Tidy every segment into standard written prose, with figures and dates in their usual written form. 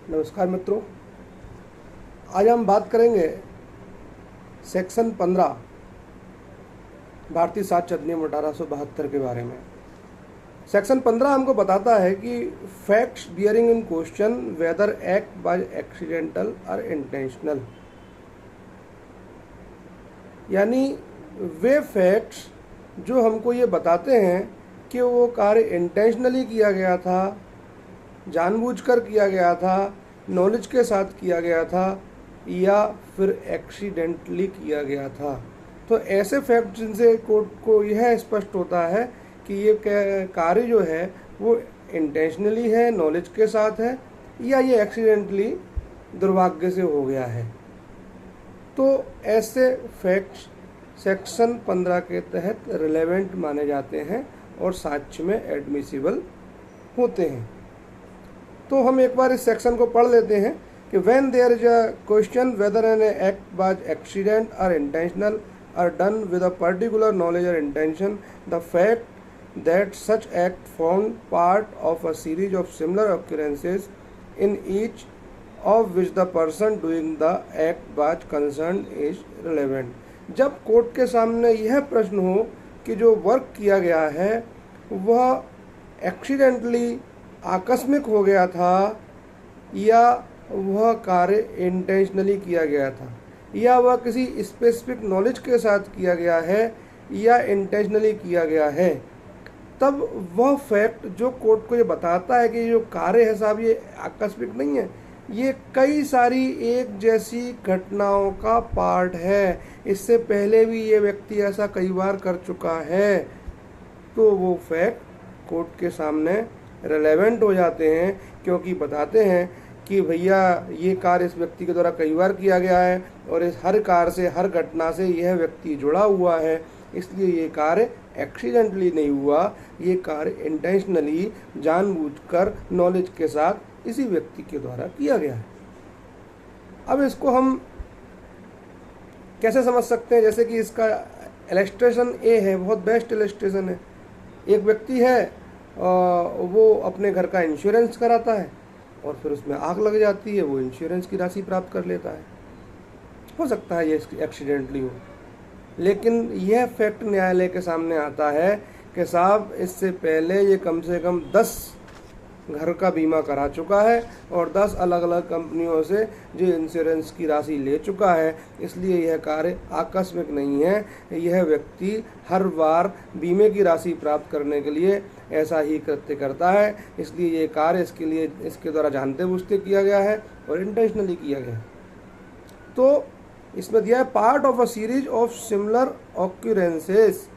नमस्कार मित्रों, आज हम बात करेंगे सेक्शन 15 भारतीय साक्ष्य अधिनियम 1872 के बारे में। सेक्शन 15 हमको बताता है कि facts bearing in question whether act by accidental और इंटेंशनल, यानी वे फैक्ट्स जो हमको ये बताते हैं कि वो कार्य इंटेंशनली किया गया था, जानबूझकर किया गया था, नॉलेज के साथ किया गया था या फिर एक्सीडेंटली किया गया था। तो ऐसे फैक्ट जिनसे कोर्ट को यह स्पष्ट होता है कि ये कार्य जो है वो इंटेंशनली है, नॉलेज के साथ है, या ये एक्सीडेंटली दुर्भाग्य से हो गया है। तो ऐसे फैक्ट्स सेक्शन 15 के तहत रिलेवेंट माने जाते हैं और साक्ष्य में एडमिसिबल होते हैं। तो हम एक बार इस सेक्शन को पढ़ लेते हैं कि when there is a question whether an act was accident और इंटेंशनल और done with a particular knowledge और intention, the fact that such act formed part of a series of similar occurrences in each of which the person doing the act was concern is relevant. जब court के सामने यह प्रश्न हो कि जो work किया गया है वह एक्सीडेंटली आकस्मिक हो गया था या वह कार्य इंटेंशनली किया गया था, या वह किसी स्पेसिफिक नॉलेज के साथ किया गया है या इंटेंशनली किया गया है, तब वह फैक्ट जो कोर्ट को ये बताता है कि जो कार्य है साहब ये आकस्मिक नहीं है, ये कई सारी एक जैसी घटनाओं का पार्ट है, इससे पहले भी ये व्यक्ति ऐसा कई बार कर चुका है, तो वो फैक्ट कोर्ट के सामने रेलेवेंट हो जाते हैं, क्योंकि बताते हैं कि भैया ये कार्य इस व्यक्ति के द्वारा कई बार किया गया है और इस हर कार्य से, हर घटना से यह व्यक्ति जुड़ा हुआ है, इसलिए ये कार्य एक्सीडेंटली नहीं हुआ, ये कार्य इंटेंशनली जानबूझकर नॉलेज के साथ इसी व्यक्ति के द्वारा किया गया है। अब इसको हम कैसे समझ सकते हैं? जैसे कि इसका इलस्ट्रेशन ए है, बहुत बेस्ट इलस्ट्रेशन है। एक व्यक्ति है, वो अपने घर का इंश्योरेंस कराता है और फिर उसमें आग लग जाती है, वो इंश्योरेंस की राशि प्राप्त कर लेता है। हो सकता है ये एक्सीडेंटली हो, लेकिन यह फैक्ट न्यायालय के सामने आता है कि साहब इससे पहले ये कम से कम 10 घर का बीमा करा चुका है और 10 अलग अलग कंपनियों से जो इंश्योरेंस की राशि ले चुका है, इसलिए यह कार्य आकस्मिक नहीं है। यह व्यक्ति हर बार बीमे की राशि प्राप्त करने के लिए ऐसा ही कृत्य करता है, इसलिए ये कार्य इसके द्वारा जानते बूझते किया गया है और इंटेंशनली किया गया है। तो इसमें दिया है part of a series of similar occurrences,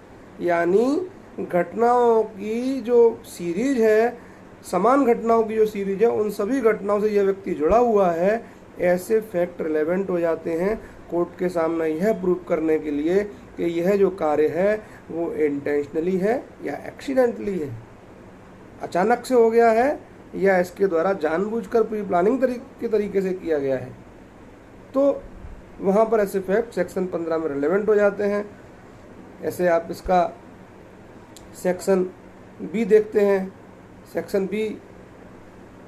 यानी घटनाओं की जो सीरीज है, समान घटनाओं की जो सीरीज है, उन सभी घटनाओं से यह व्यक्ति जुड़ा हुआ है। ऐसे फैक्ट रिलेवेंट हो जाते हैं कोर्ट के सामने यह प्रूव करने के लिए कि यह जो कार्य है वो इंटेंशनली है या एक्सीडेंटली है, अचानक से हो गया है या इसके द्वारा जानबूझकर प्री प्लानिंग के तरीके से किया गया है। तो वहाँ पर ऐसे फैक्ट सेक्शन 15 में रिलेवेंट हो जाते हैं। ऐसे आप इसका सेक्शन बी देखते हैं। सेक्शन बी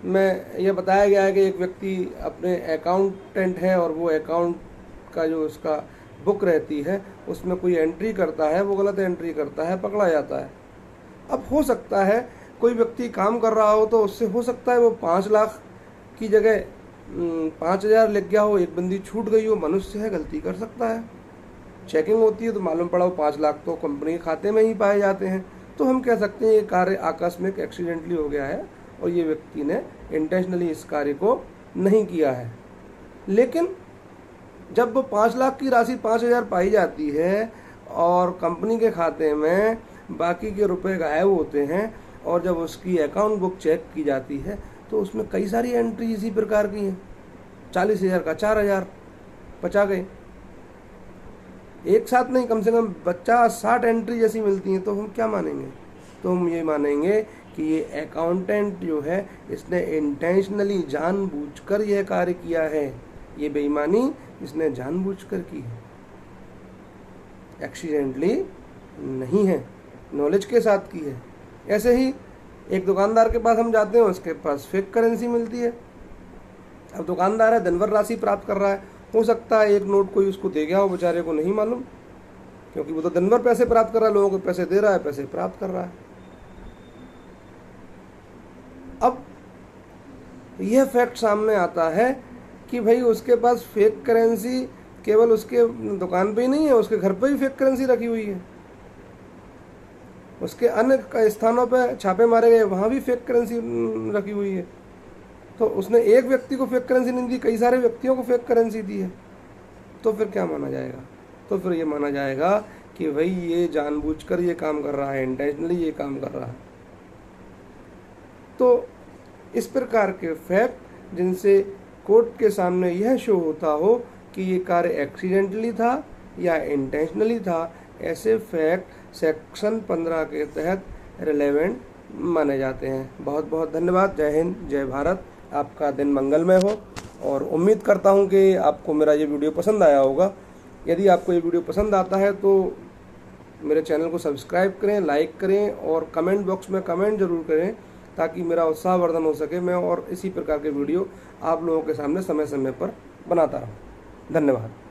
में यह बताया गया है कि एक व्यक्ति अपने अकाउंटेंट है और वो अकाउंट का जो उसका बुक रहती है उसमें कोई एंट्री करता है, वो गलत एंट्री करता है, पकड़ा जाता है। अब हो सकता है कोई व्यक्ति काम कर रहा हो तो उससे हो सकता है वो 5 लाख की जगह 5,000 लिख गया हो, एक बंदी छूट गई हो, मनुष्य है, गलती कर सकता है। चेकिंग होती है तो मालूम पड़ा हो 5 लाख तो कंपनी के खाते में ही पाए जाते हैं। तो हम कह सकते हैं ये कार्य आकस्मिक एक्सीडेंटली हो गया है और ये व्यक्ति ने इंटेंशनली इस कार्य को नहीं किया है। लेकिन जब 5 लाख की राशि 5,000 पाई जाती है और कंपनी के खाते में बाकी के रुपए गायब होते हैं और जब उसकी अकाउंट बुक चेक की जाती है तो उसमें कई सारी एंट्री इसी प्रकार की हैं। 40,000 का 4,000 बचा गए, एक साथ नहीं, कम से कम 50-60 एंट्री जैसी मिलती हैं। तो हम क्या मानेंगे? तो हम ये मानेंगे कि ये अकाउंटेंट जो है इसने इंटेंशनली जानबूझकर यह कार्य किया है, ये बेईमानी इसने जानबूझकर की है, एक्सीडेंटली नहीं है, नॉलेज के साथ की है। ऐसे ही एक दुकानदार के पास हम जाते हैं, उसके पास फेक करेंसी मिलती है, अब दुकानदार है, दिन भर राशि प्राप्त कर रहा है, हो सकता है एक नोट कोई उसको दे गया हो, बेचारे को नहीं मालूम, क्योंकि वो तो दिन भर पैसे प्राप्त कर रहा है, लोगों को पैसे दे रहा है, पैसे प्राप्त कर रहा है। अब यह फैक्ट सामने आता है कि भाई उसके पास फेक करेंसी केवल उसके दुकान पे ही नहीं है, उसके घर पे ही फेक करेंसी रखी हुई है, उसके अन्य स्थानों पे छापे मारे गए, वहाँ भी फेक करेंसी रखी हुई है। तो उसने एक व्यक्ति को फेक करेंसी नहीं दी, कई सारे व्यक्तियों को फेक करेंसी दी है, तो फिर क्या माना जाएगा? तो फिर ये माना जाएगा कि भाई ये जानबूझकर ये काम कर रहा है, इंटेंशनली ये काम कर रहा है। तो इस प्रकार के फैक्ट जिनसे कोर्ट के सामने यह शो होता हो कि ये कार्य एक्सीडेंटली था या इंटेंशनली था, ऐसे फैक्ट सेक्शन 15 के तहत रिलेवेंट माने जाते हैं। बहुत बहुत धन्यवाद। जय हिंद, जय भारत। आपका दिन मंगलमय हो और उम्मीद करता हूँ कि आपको मेरा ये वीडियो पसंद आया होगा। यदि आपको ये वीडियो पसंद आता है तो मेरे चैनल को सब्सक्राइब करें, लाइक करें और कमेंट बॉक्स में कमेंट जरूर करें, ताकि मेरा उत्साहवर्धन हो सके, मैं और इसी प्रकार के वीडियो आप लोगों के सामने समय समय पर बनाता रहूँ। धन्यवाद।